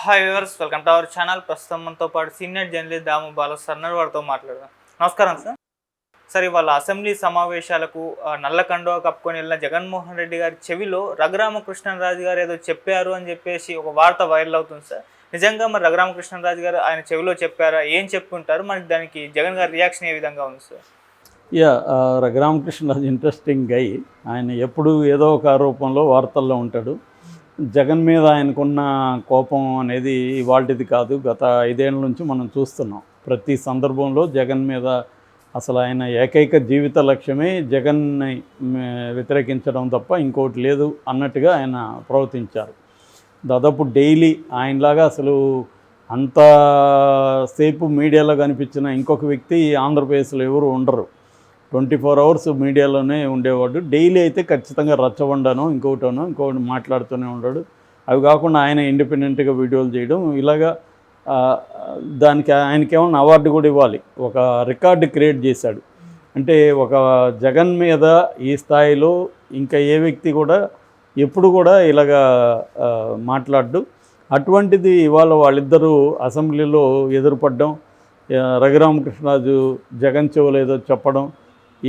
Hi viewers, welcome to our channel. ప్రస్తుతం మనతో పాటు సీనియర్ జర్నలిస్ట్ దాము బాల సార్ వారితో మాట్లాడదాం. నమస్కారం సార్. సార్, ఇవాళ అసెంబ్లీ సమావేశాలకు నల్ల కండువా కప్పుకొని వెళ్ళిన జగన్మోహన్ రెడ్డి గారి చెవిలో రఘురామకృష్ణరాజు గారు ఏదో చెప్పారు అని చెప్పేసి ఒక వార్త వైరల్ అవుతుంది సార్. నిజంగా మరి రఘురామకృష్ణరాజు గారు ఆయన చెవిలో చెప్పారా, ఏం చెప్పుకుంటారు, మరి దానికి జగన్ గారి రియాక్షన్ ఏ విధంగా ఉంది సార్? రఘురామకృష్ణరాజు ఇంట్రెస్టింగ్ గై. ఆయన ఎప్పుడు ఏదో ఒక ఆరోపణలో వార్తల్లో ఉంటాడు. జగన్ మీద ఆయనకున్న కోపం అనేది ఇవాళది కాదు, గత 5 ఏళ్ళ నుంచి మనం చూస్తున్నాం. ప్రతి సందర్భంలో జగన్ మీద అసలు ఆయన ఏకైక జీవిత లక్ష్యమే జగన్ని వ్యతిరేకించడం తప్ప ఇంకోటి లేదు అన్నట్టుగా ఆయన ప్రవర్తించారు. దాదాపు డైలీ ఆయనలాగా అసలు అంతసేపు మీడియాలో కనిపించిన ఇంకొక వ్యక్తి ఆంధ్రప్రదేశ్లో ఎవరు ఉండరు. 24 అవర్స్ మీడియాలోనే ఉండేవాడు. డైలీ అయితే ఖచ్చితంగా రచ్చబండనో ఇంకొకటి మాట్లాడుతూనే ఉన్నాడు. అవి కాకుండా ఆయన ఇండిపెండెంట్గా వీడియోలు చేయడం, ఇలాగా దానికి ఆయనకేమన్నా అవార్డు కూడా ఇవ్వాలి. ఒక రికార్డు క్రియేట్ చేశాడు. అంటే ఒక జగన్ మీద ఈ స్థాయిలో ఇంకా ఏ వ్యక్తి కూడా ఎప్పుడు కూడా ఇలాగా మాట్లాడు. అటువంటిది ఇవాళ వాళ్ళిద్దరూ అసెంబ్లీలో ఎదురుపడ్డం, రఘురామకృష్ణరాజు జగన్ చెవులు ఏదో చెప్పడం,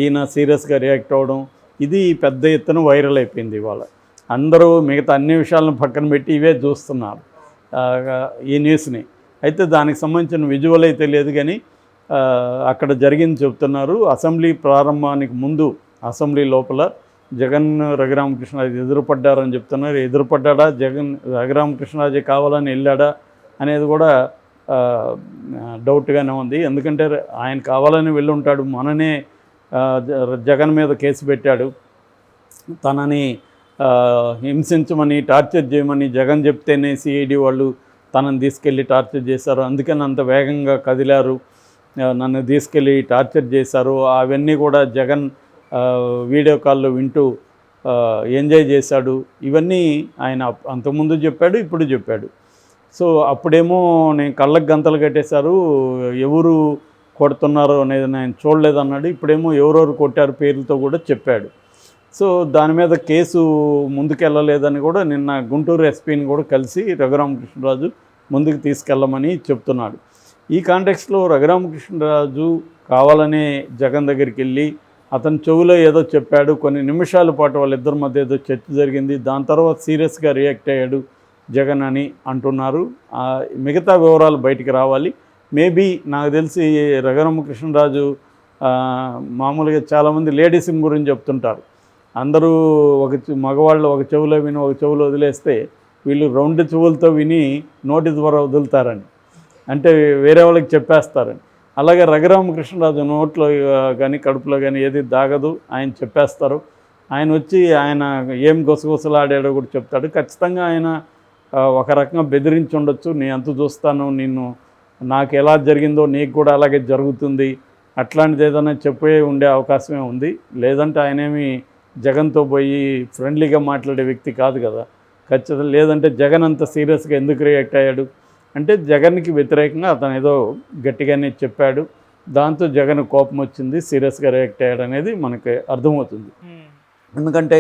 ఈయన సీరియస్గా రియాక్ట్ అవ్వడం, ఇది పెద్ద ఎత్తున వైరల్ అయిపోయింది. ఇవాళ అందరూ మిగతా అన్ని విషయాలను పక్కన పెట్టి ఇవే చూస్తున్నారు ఈ న్యూస్ని. అయితే దానికి సంబంధించిన విజువల్ అయితే లేదు, కానీ అక్కడ జరిగింది చెప్తున్నారు. అసెంబ్లీ ప్రారంభానికి ముందు అసెంబ్లీ లోపల జగన్ రఘురామకృష్ణరాజు ఎదురుపడ్డారని చెప్తున్నారు. ఎదురుపడ్డా జగన్ రఘురామకృష్ణరాజు కావాలని వెళ్ళాడా అనేది కూడా డౌట్గానే ఉంది. ఎందుకంటే ఆయన కావాలని వెళ్ళి ఉంటాడు. మననే జగన్ మీద కేసు పెట్టాడు. తనని హింసించమని, టార్చర్ చేయమని జగన్ చెప్తేనే సిఐడి వాళ్ళు తనని తీసుకెళ్ళి టార్చర్ చేశారు. అందుకని అంత వేగంగా కదిలారు, నన్ను తీసుకెళ్ళి టార్చర్ చేశారు. అవన్నీ కూడా జగన్ వీడియో కాల్లో వింటూ ఎంజాయ్ చేశాడు. ఇవన్నీ ఆయన అంతకుముందు చెప్పాడు, ఇప్పుడు చెప్పాడు. సో అప్పుడేమో నేను కళ్ళకు గంతలు కట్టేశారు, ఎవరు కొడుతున్నారో అనేది నేను చూడలేదన్నాడు. ఇప్పుడేమో ఎవరెవరు కొట్టారు పేర్లతో కూడా చెప్పాడు. సో దాని మీద కేసు ముందుకెళ్ళలేదని కూడా నిన్న గుంటూరు ఎస్పీని కూడా కలిసి రఘురామకృష్ణరాజు ముందుకు తీసుకెళ్ళమని చెప్తున్నాడు. ఈ కాంటెక్స్లో రఘురామకృష్ణరాజు కావాలనే జగన్ దగ్గరికి వెళ్ళి అతని చెవులో ఏదో చెప్పాడు. కొన్ని నిమిషాల పాటు వాళ్ళిద్దరి మధ్య ఏదో చర్చ జరిగింది. దాని తర్వాత సీరియస్గా రియాక్ట్ అయ్యాడు జగన్ అని అంటున్నారు. మిగతా వివరాలు బయటికి రావాలి. మేబీ నాకు తెలిసి రఘురామకృష్ణరాజు మామూలుగా చాలామంది లేడీస్ గురించి చెప్తుంటారు. అందరూ మగవాళ్ళు ఒక చెవులో విని ఒక చెవులో వదిలేస్తే వీళ్ళు 2 చెవులతో విని నోటి ద్వారా వదులుతారని, అంటే వేరే వాళ్ళకి చెప్పేస్తారని. అలాగే రఘురామకృష్ణరాజు నోట్లో కానీ కడుపులో కానీ ఏది దాగదు, ఆయన చెప్పేస్తారు. ఆయన వచ్చి ఆయన ఏం గుసగుసలాడాడో కూడా చెప్తాడు. ఖచ్చితంగా ఆయన ఒక రకంగా బెదిరించి ఉండొచ్చు. నేను అంత చూస్తాను, నిన్ను నాకు ఎలా జరిగిందో నీకు కూడా అలాగే జరుగుతుంది, అట్లాంటిది ఏదైనా చెప్పే ఉండే అవకాశమే ఉంది. లేదంటే ఆయనేమి జగన్తో పోయి ఫ్రెండ్లీగా మాట్లాడే వ్యక్తి కాదు కదా. ఖచ్చితంగా లేదంటే జగన్ అంత సీరియస్గా ఎందుకు రియాక్ట్ అయ్యాడు అంటే జగన్కి వ్యతిరేకంగా అతను ఏదో గట్టిగానే చెప్పాడు. దాంతో జగన్ కోపం వచ్చింది, సీరియస్గా రియాక్ట్ అయ్యాడు అనేది మనకి అర్థమవుతుంది. ఎందుకంటే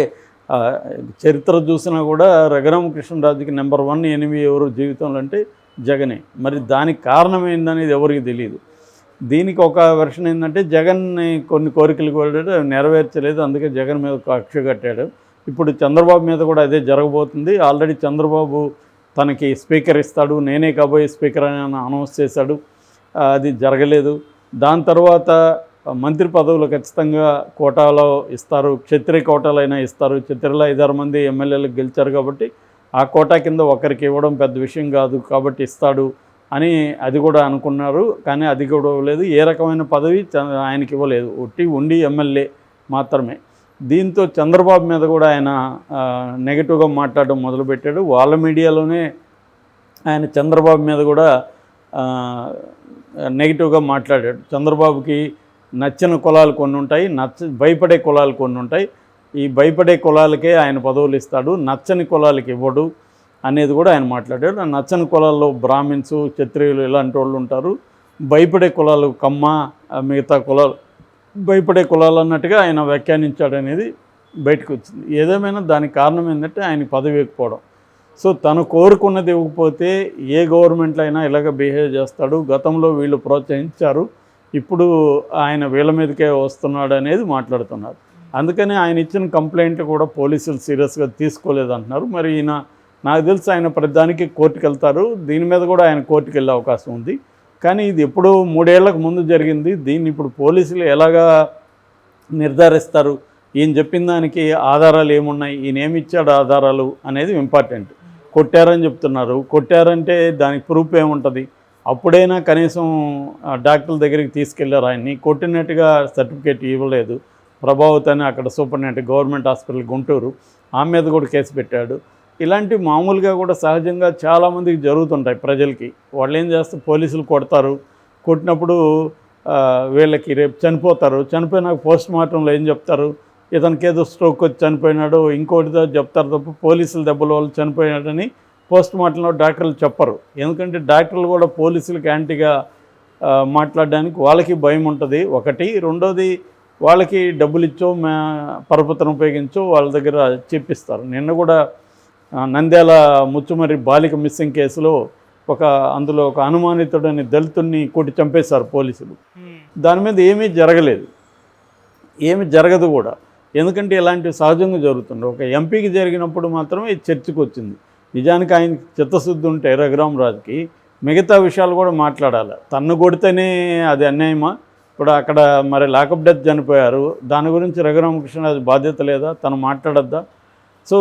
చరిత్ర చూసినా కూడా రఘురామకృష్ణరాజుకి నెంబర్ 1 ఎనిమి ఎవరు జీవితంలో అంటే జగనే. మరి దానికి కారణం ఏందనేది ఎవరికి తెలియదు. దీనికి ఒక వెర్షన్ ఏంటంటే జగన్ని కొన్ని కోరికలు కూడా నెరవేర్చలేదు, అందుకే జగన్ మీద కక్ష కట్టాడు. ఇప్పుడు చంద్రబాబు మీద కూడా అదే జరగబోతుంది. ఆల్రెడీ చంద్రబాబు తనకి స్పీకర్ ఇస్తాడు, నేనే కాబోయే స్పీకర్ అని అనౌన్స్ చేశాడు. అది జరగలేదు. దాని తర్వాత మంత్రి పదవులు ఖచ్చితంగా కోటాలో ఇస్తారు, క్షత్రియ కోటాలైనా ఇస్తారు. క్షత్రియులు 5-6 మంది ఎమ్మెల్యేలకు గెలిచారు కాబట్టి ఆ కోటా కింద ఒకరికి ఇవ్వడం పెద్ద విషయం కాదు కాబట్టి ఇస్తాడు అని అది కూడా అనుకున్నారు. కానీ అది కూడా ఇవ్వలేదు. ఏ రకమైన పదవి ఆయనకి ఇవ్వలేదు, ఉండి ఎమ్మెల్యే మాత్రమే. దీంతో చంద్రబాబు మీద కూడా ఆయన నెగిటివ్గా మాట్లాడడం మొదలుపెట్టాడు. వాళ్ళ మీడియాలోనే ఆయన చంద్రబాబు మీద కూడా నెగిటివ్గా మాట్లాడాడు. చంద్రబాబుకి నచ్చిన కులాలు కొన్ని ఉంటాయి, భయపడే కులాలు కొన్ని ఉంటాయి. ఈ భయపడే కులాలకే ఆయన పదవులు ఇస్తాడు, నచ్చని కులాలకి ఇవ్వడు అనేది కూడా ఆయన మాట్లాడాడు. నచ్చని కులాల్లో బ్రాహ్మిన్స్, క్షత్రియులు ఇలాంటి వాళ్ళు ఉంటారు. భయపడే కులాలు కమ్మ, మిగతా కులాలు భయపడే కులాలు అన్నట్టుగా ఆయన వ్యాఖ్యానించాడు అనేది బయటకు వచ్చింది. ఏదేమైనా దానికి కారణం ఏంటంటే ఆయన పదవి ఇవ్వకపోవడం. సో తను కోరుకున్నది ఇవ్వకపోతే ఏ గవర్నమెంట్లో అయినా ఇలాగ బిహేవ్ చేస్తాడు. గతంలో వీళ్ళు ప్రోత్సహించారు, ఇప్పుడు ఆయన వీళ్ళ మీదకే వస్తున్నాడు అనేది మాట్లాడుతున్నారు. అందుకని ఆయన ఇచ్చిన కంప్లైంట్ కూడా పోలీసులు సీరియస్గా తీసుకోలేదంటున్నారు. మరి ఈయన నాకు తెలిసి ఆయన ప్రతిదానికి కోర్టుకు వెళ్తారు. దీని మీద కూడా ఆయన కోర్టుకు వెళ్ళే అవకాశం ఉంది. కానీ ఇది ఎప్పుడో 3 ఏళ్లకు ముందు జరిగింది. దీన్ని ఇప్పుడు పోలీసులు ఎలాగా నిర్ధారిస్తారు? ఈయన చెప్పిన దానికి ఆధారాలు ఏమున్నాయి, ఈయన ఏమి ఇచ్చాడు ఆధారాలు అనేది ఇంపార్టెంట్. కొట్టారని చెప్తున్నారు, కొట్టారంటే దానికి ప్రూఫ్ ఏముంటుంది? అప్పుడైనా కనీసం డాక్టర్ల దగ్గరికి తీసుకెళ్లారు. ఆయన్ని కొట్టినట్టుగా సర్టిఫికేట్ ఇవ్వలేదు. ప్రభావత్ అని అక్కడ సూపరింటెండెంట్ గవర్నమెంట్ హాస్పిటల్ గుంటూరు, ఆమె మీద కూడా కేసు పెట్టాడు. ఇలాంటి మామూలుగా కూడా సహజంగా చాలామందికి జరుగుతుంటాయి. ప్రజలకి వాళ్ళు ఏం చేస్తారు, పోలీసులు కొడతారు, కొట్టినప్పుడు వీళ్ళకి రేపు చనిపోతారు, చనిపోయినాక పోస్ట్ మార్టంలో ఏం చెప్తారు, ఇతనికి ఏదో స్ట్రోక్ వచ్చి చనిపోయినాడు, ఇంకోటిదో చెప్తారు తప్ప పోలీసుల దెబ్బల వల్ల చనిపోయినాడని పోస్ట్ మార్టంలో డాక్టర్లు చెప్పరు. ఎందుకంటే డాక్టర్లు కూడా పోలీసులకి యాంటీగా మాట్లాడడానికి వాళ్ళకి భయం ఉంటుంది ఒకటి. రెండోది, వాళ్ళకి డబ్బులు ఇచ్చో పరపతిని ఉపయోగించో వాళ్ళ దగ్గర చెప్పిస్తారు. నిన్న కూడా నంద్యాల ముచ్చుమర్రి బాలిక మిస్సింగ్ కేసులో అందులో ఒక అనుమానితుడని దళితుడిని కొట్టి చంపేశారు పోలీసులు. దాని మీద ఏమీ జరగలేదు, ఏమి జరగదు కూడా. ఎందుకంటే ఇలాంటివి సహజంగా జరుగుతుంది. ఒక ఎంపీకి జరిగినప్పుడు మాత్రమే ఇది చర్చకు వచ్చింది. నిజానికి ఆయనకి చిత్తశుద్ధి ఉంటే రఘురామరాజుకి మిగతా విషయాలు కూడా మాట్లాడాలి. తన్ను కొడితేనే అది అన్యాయమా? ఇప్పుడు అక్కడ మరి లాకప్ డెత్ చనిపోయారు, దాని గురించి రఘురామకృష్ణరాజు బాధ్యత లేదా? తను మాట్లాడద్దా? సో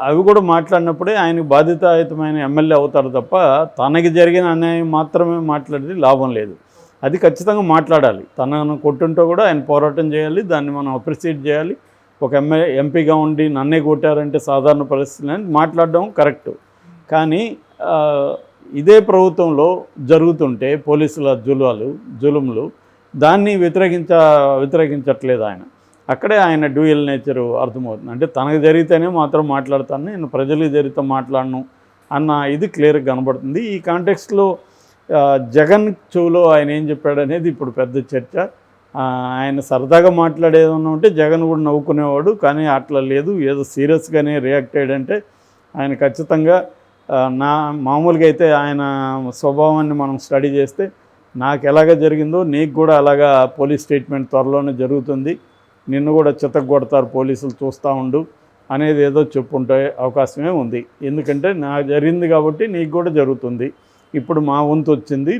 అవి కూడా మాట్లాడినప్పుడే ఆయనకు బాధ్యతాయుతమైన ఎమ్మెల్యే అవుతారు తప్ప తనకి జరిగిన అన్యాయం మాత్రమే మాట్లాడితే లాభం లేదు. అది ఖచ్చితంగా మాట్లాడాలి. తనను కొట్టుంటో కూడా ఆయన పోరాటం చేయాలి, దాన్ని మనం అప్రిషియేట్ చేయాలి. ఒక ఎంపీగా ఉండి నన్నే కొట్టారంటే సాధారణ పరిస్థితులు అని మాట్లాడడం కరెక్టు. కానీ ఇదే ప్రభుత్వంలో జరుగుతుంటే పోలీసుల జులుములు దాన్ని వ్యతిరేకించట్లేదు ఆయన. అక్కడే ఆయన డ్యూయల్ నేచరు అర్థమవుతుంది. అంటే తనకు జరిగితేనే మాత్రం మాట్లాడతాను, నేను ప్రజలకు జరిగితే మాట్లాడను అన్న ఇది క్లియర్గా కనబడుతుంది. ఈ కాంటెక్స్ట్లో జగన్ చెవులో ఆయన ఏం చెప్పాడు అనేది ఇప్పుడు పెద్ద చర్చ. ఆయన సరదాగా మాట్లాడేదన్నా ఉంటే జగన్ కూడా నవ్వుకునేవాడు, కానీ అట్లా లేదు, ఏదో సీరియస్గానే రియాక్ట్ అయ్యాడంటే ఆయన ఖచ్చితంగా మామూలుగా అయితే ఆయన స్వభావాన్ని మనం స్టడీ చేస్తే నాకు ఎలాగ జరిగిందో నీకు కూడా అలాగా పోలీస్ స్టేట్మెంట్ త్వరలోనే జరుగుతుంది, నిన్ను కూడా చితగొడతారు పోలీసులు చూస్తూ ఉండు అనేది ఏదో చెప్పుంటే అవకాశమే ఉంది. ఎందుకంటే నాకు జరిగింది కాబట్టి నీకు కూడా జరుగుతుంది, ఇప్పుడు మా వంతు వచ్చింది,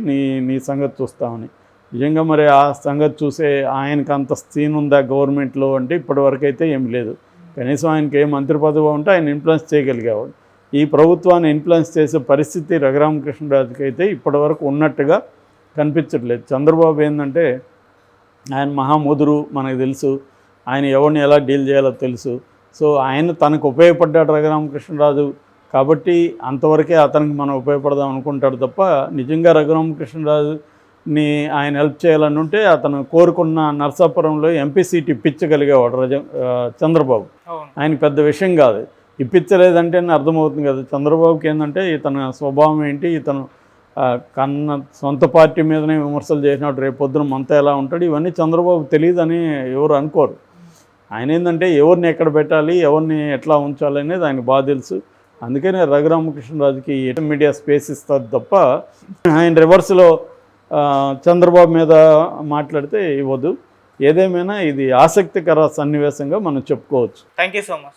నీ సంగతి చూస్తామని. నిజంగా మరి ఆ సంగతి చూసే ఆయనకు అంత సీన్ ఉందా గవర్నమెంట్లో అంటే ఇప్పటివరకు అయితే ఏం లేదు. కనీసం ఆయనకి ఏ మంత్రి పదవి ఉంటే ఆయన ఇన్ఫ్లుయెన్స్ చేయగలిగేవాడు. ఈ ప్రభుత్వాన్ని ఇన్ఫ్లుయెన్స్ చేసే పరిస్థితి రఘురామకృష్ణరాజుకి అయితే ఇప్పటివరకు ఉన్నట్టుగా కనిపించట్లేదు. చంద్రబాబు ఏంటంటే ఆయన మహాముదురు, మనకు తెలుసు, ఆయన ఎవరిని ఎలా డీల్ చేయాలో తెలుసు. సో ఆయన తనకు ఉపయోగపడ్డాడు రఘురామకృష్ణరాజు కాబట్టి అంతవరకే అతనికి మనం ఉపయోగపడదాం అనుకుంటాడు తప్ప నిజంగా రఘురామకృష్ణరాజుని ఆయన హెల్ప్ చేయాలని ఉంటే అతను కోరుకున్న నర్సాపురంలో ఎంపీ సీట్ ఇప్పించగలిగేవాడు చంద్రబాబు. ఆయన పెద్ద విషయం కాదు, ఇప్పించలేదంటే అర్థమవుతుంది కదా. చంద్రబాబుకి ఏంటంటే ఇతని స్వభావం ఏంటి, ఇతను సొంత పార్టీ మీదనే విమర్శలు చేసినాడు, రేపు పొద్దున మనతో ఎలా ఉంటాడు, ఇవన్నీ చంద్రబాబు తెలియదని ఎవరు అనుకోరు. ఆయన ఏంటంటే ఎవరిని ఎక్కడ పెట్టాలి, ఎవరిని ఎట్లా ఉంచాలి అనేది ఆయనకు బాగా తెలుసు. అందుకనే రఘురామకృష్ణరాజుకి మీడియా స్పేస్ ఇస్తుంది తప్ప ఆయన రివర్స్లో చంద్రబాబు మీద మాట్లాడితే ఇవ్వదు. ఏదేమైనా ఇది ఆసక్తికర సన్నివేశంగా మనం చెప్పుకోవచ్చు. Thank you so much.